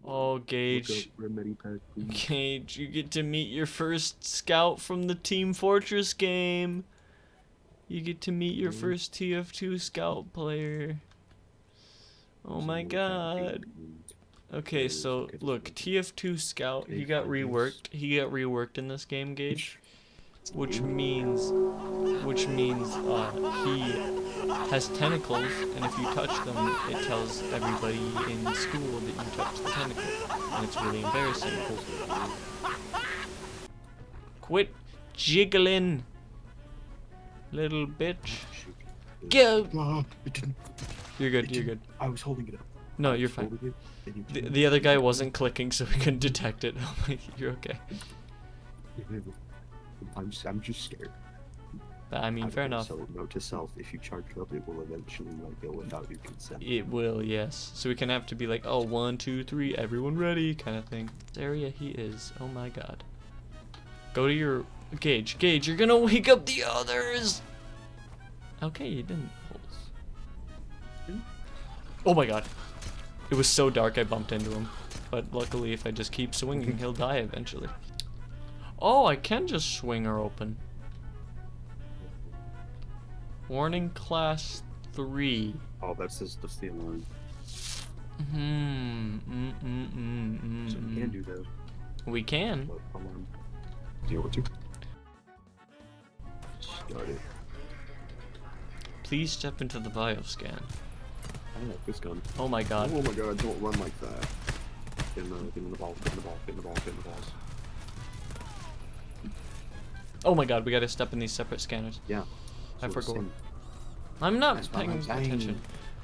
Oh, Gage. Gage, you get to meet your first scout from the Team Fortress game. You get to meet your first TF2 scout player. Oh my god. Okay, so look, TF2 scout, he got reworked. He got reworked in this game, Gage. Which means he has tentacles, and if you touch them, it tells everybody in school that you touched the tentacle, and it's really embarrassing. Quit jiggling, little bitch. Go! You're good, you're good. I was holding it up. No, you're fine. The other guy wasn't clicking, so we couldn't detect it. Oh my, you're okay. I'm just scared. I mean, fair enough. So note to self: if you charge it up, it will eventually go without your consent. It will, yes. So we can have to be like, oh, 1, 2, 3, everyone ready, kind of thing. This area he is. Oh my god. Go to your Gage. Gage, you're gonna wake up the others. Okay, you didn't. Oh my god. It was so dark I bumped into him. But luckily, if I just keep swinging, he'll die eventually. Oh, I can just swing her open. Warning class 3. Oh, that's just the feeling. So we can do that. We can. But, do you want to? Start it. Please step into the bioscan. I like this gun. Oh my god. Oh my god, don't run like that. Get in the ball, get in the ball, get in the ball, get in the balls. Oh my god, we gotta step in these separate scanners. Yeah. I forgot. I'm not paying attention.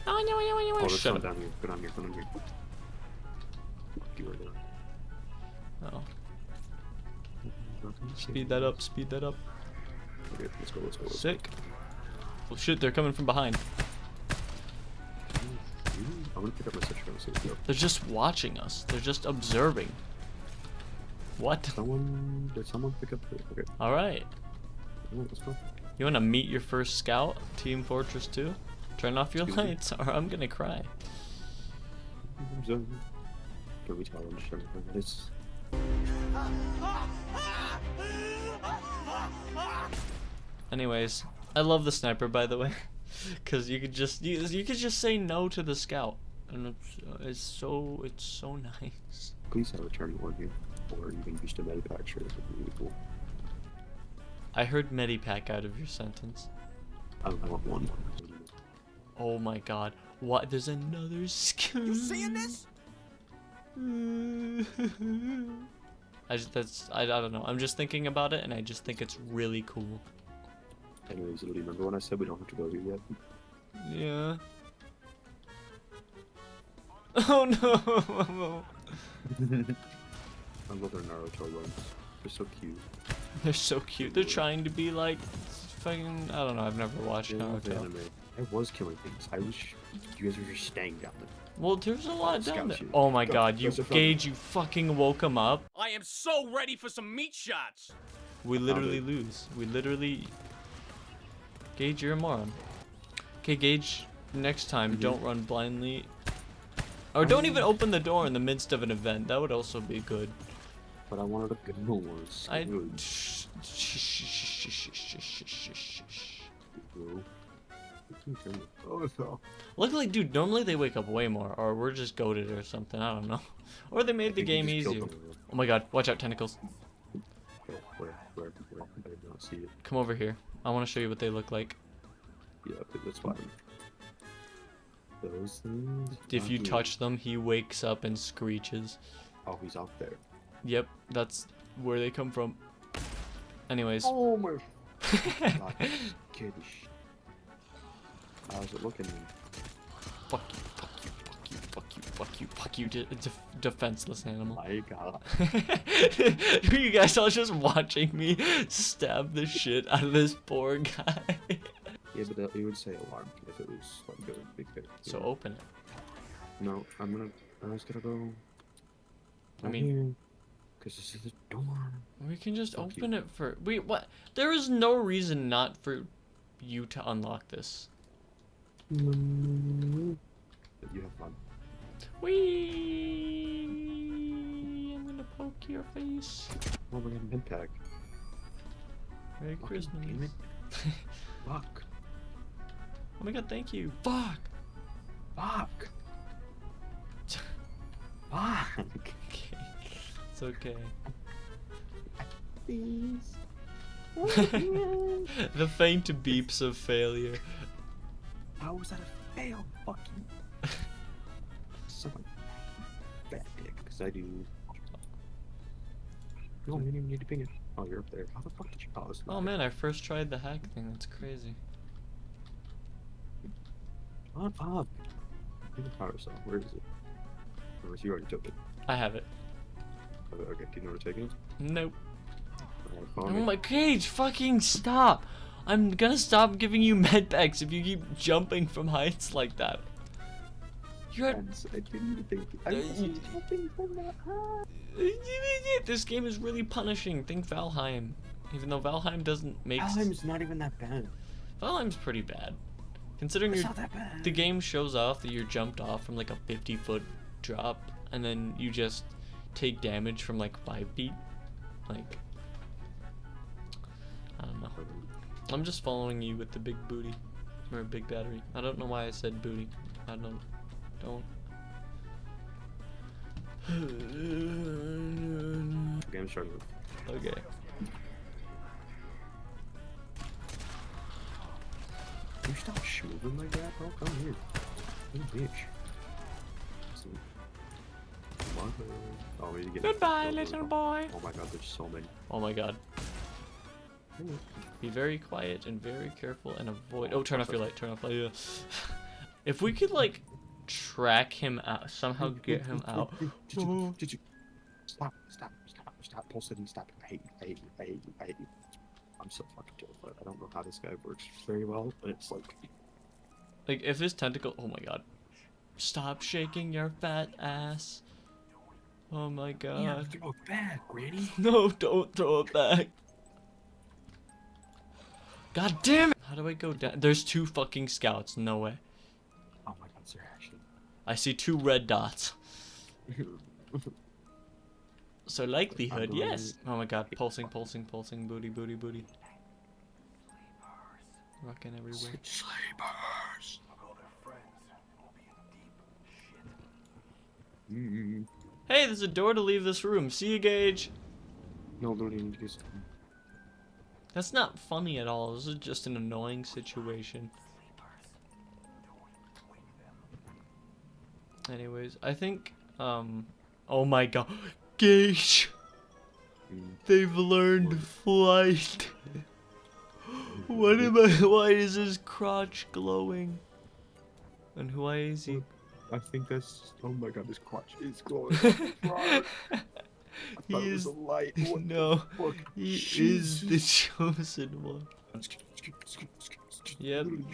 Oh, Shut up. down here. Go down here, go down here. Oh. Speed that up, speed that up. Okay, let's go, let's go. Sick. Oh shit, they're coming from behind. I'm gonna pick up my citrus and see what's up. They're just watching us. They're just observing. What? Did someone pick up the... Okay. Alright. Let's go. You wanna meet your first scout? Team Fortress 2? Turn off your lights or I'm gonna cry. Can we challenge this? Anyways, I love the sniper, by the way. Cause you could just say no to the scout. And it's so nice. Please have a turn one here. Or even just a medipack shirt would be really cool. I heard medipack out of your sentence. I want one. Oh my god. What? There's another skill. You seeing this? I don't know. I'm just thinking about it and I just think it's really cool. Anyways, do you remember when I said we don't have to go here yet? Yeah. Oh no. I love their Naruto runs. They're so cute. They're so cute. They're trying to be like fucking. I don't know. I've never watched Naruto. I was killing things. You guys were just staying down there. Well, there's a lot down there. You. Oh my Go, god, you go, Gage, you fucking woke him up. I am so ready for some meat shots. We literally lose. We literally. Gage, you're a moron. Okay, Gage, next time don't run blindly. Or don't even open the door in the midst of an event. That would also be good. But I wanted a good noise. Oh no. Luckily, dude, normally they wake up way more, or we're just goated or something, I don't know. Or they made the game easier. Oh my god, watch out, tentacles. Where? I did not see it. Come over here. I want to show you what they look like. Yeah, that's fine. Those things? If you touch them, he wakes up and screeches. Oh, he's out there. Yep, that's where they come from. Anyways. Oh my god, kiddish. How's it looking? Fuck you, fuck you, fuck you, fuck you, fuck you, fuck you, defenseless animal. My god. You guys are just watching me stab the shit out of this poor guy. Yeah, but it would say alarm if it was like a big hit. So open it. No, I was gonna go. I mean, because this is the door. We can just open it for. Wait, what? There is no reason not for you to unlock this. You have fun. Whee! your face. Oh my god, mid-pack. Merry Fucking Christmas. damn it. Fuck. Oh my god, thank you. Fuck. Fuck. Fuck. Okay. It's okay. Please. The faint beeps of failure. How was that a fail? Fucking. Someone. Fat dick, because I do. No, you didn't even need to ping it. Oh, you're up there. How the fuck did you pause? Oh man, I first tried the hack thing. That's crazy. Shut up. Take the power cell. Where is it? Unless you already took it. I have it. Okay, do you know where to take it? Nope. Follow Oh me. my Cage, fucking stop! I'm gonna stop giving you medpacks if you keep jumping from heights like that. You're at... I didn't think. I was jumping from that high. This game is really punishing. Think Valheim. Even though Valheim doesn't make... Valheim's not even that bad. Valheim's pretty bad. Considering It's you're... not that bad. The game shows off that you're jumped off from like a 50-foot drop, and then you just take damage from like 5 feet. Like... I don't know. I'm just following you with the big booty. Or big battery. I don't know why I said booty. I don't. Game started. Okay. You stop shooting like that, bro? Come here. You bitch. So, what? Oh, we get Goodbye, little boy. Oh my god, there's so many. Oh my god. Be very quiet and very careful and avoid. Oh, turn off your light. Turn off light. Yeah. If we could like track him out, somehow get him out. Stop pulsating, stop. I hate you. I'm so fucking terrified. I don't know how this guy works very well, but it's like If his tentacle. Oh my god. Stop shaking your fat ass. Oh my god. yeah, throw it back, Granny. No, don't throw it back. God damn it! How do I go down? There's 2 fucking scouts. No way. Oh my god, Sir Ashley. I see 2 red dots. So likelihood, yes. Oh my god, pulsing, booty. Rocking everywhere. Sleepers. Hey, there's a door to leave this room. See you, Gage. No, literally need to do something. That's not funny at all. This is just an annoying situation. Anyways, I think, oh my god. Gage! They've learned flight. Why is his crotch glowing? And who is he? I think that's. Oh my god, this crotch is glowing. I He thought it was is. a light. What No, the fuck? he Jesus. is the chosen one. Yep. Literally,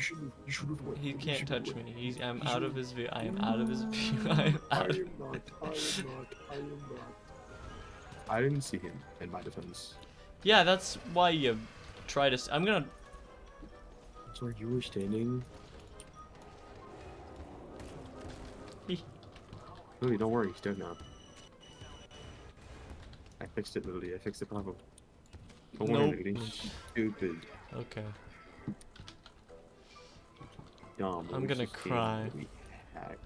you should've went. He You can't should've touch went. me. I'm out of his view. I am out of his view. I am I out of. am not. I didn't see him, in my defense. Yeah, that's why you try to. I'm gonna. So you were standing. Lily, don't worry, he's dead now. I fixed it, Lily. I fixed the problem. Don't worry, Nope. Lily. Stupid. Okay. Dumb. I'm gonna cry. Hack.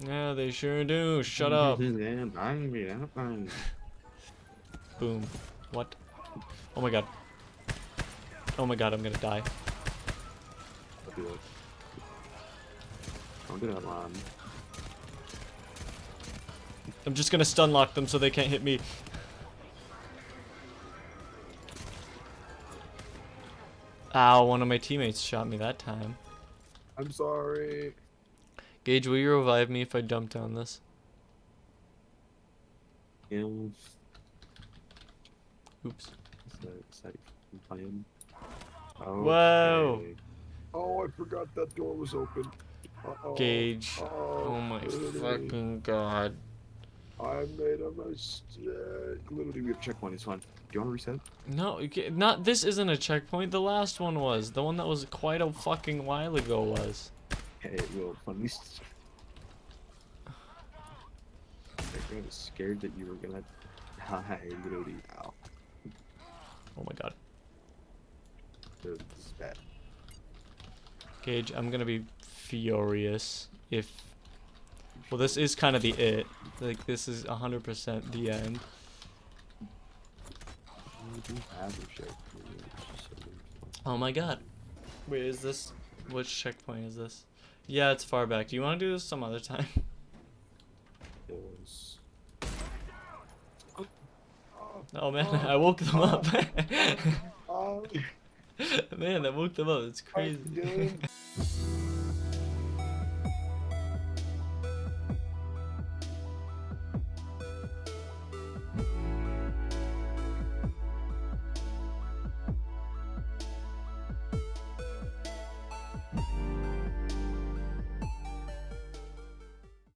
Yeah, they sure do. Shut up. I'm hungry. I'm hungry. Boom. What? Oh my god. Oh my god, I'm gonna die. I'll do it. Don't do that, Mom. I'm just gonna stun lock them so they can't hit me. Ow, one of my teammates shot me that time. I'm sorry. Gage, will you revive me if I dump down this? Yeah. Oops. Is that even playing? Okay. Whoa. Oh, I forgot that door was open. Uh-oh. Gage. Oh, Oh my literally. fucking god. I made a mistake. Literally, we have a checkpoint. It's fine. Do you want to reset? No, not this isn't a checkpoint. The last one was. The one that was quite a fucking while ago was. Hey, well, funny. I was scared that you were gonna die, literally. Ow. Oh my god. Dude, this is bad. Gage, I'm gonna be furious if... Well, this is kind of the it. Like, this is 100% the end. You do have a shit. It's just so weird. Oh my god. Wait, is this... Which checkpoint is this? Yeah, it's far back. Do you want to do this some other time? It was. Oh man, I woke them up. Oh, Man, I woke them up. It's how you crazy. doing?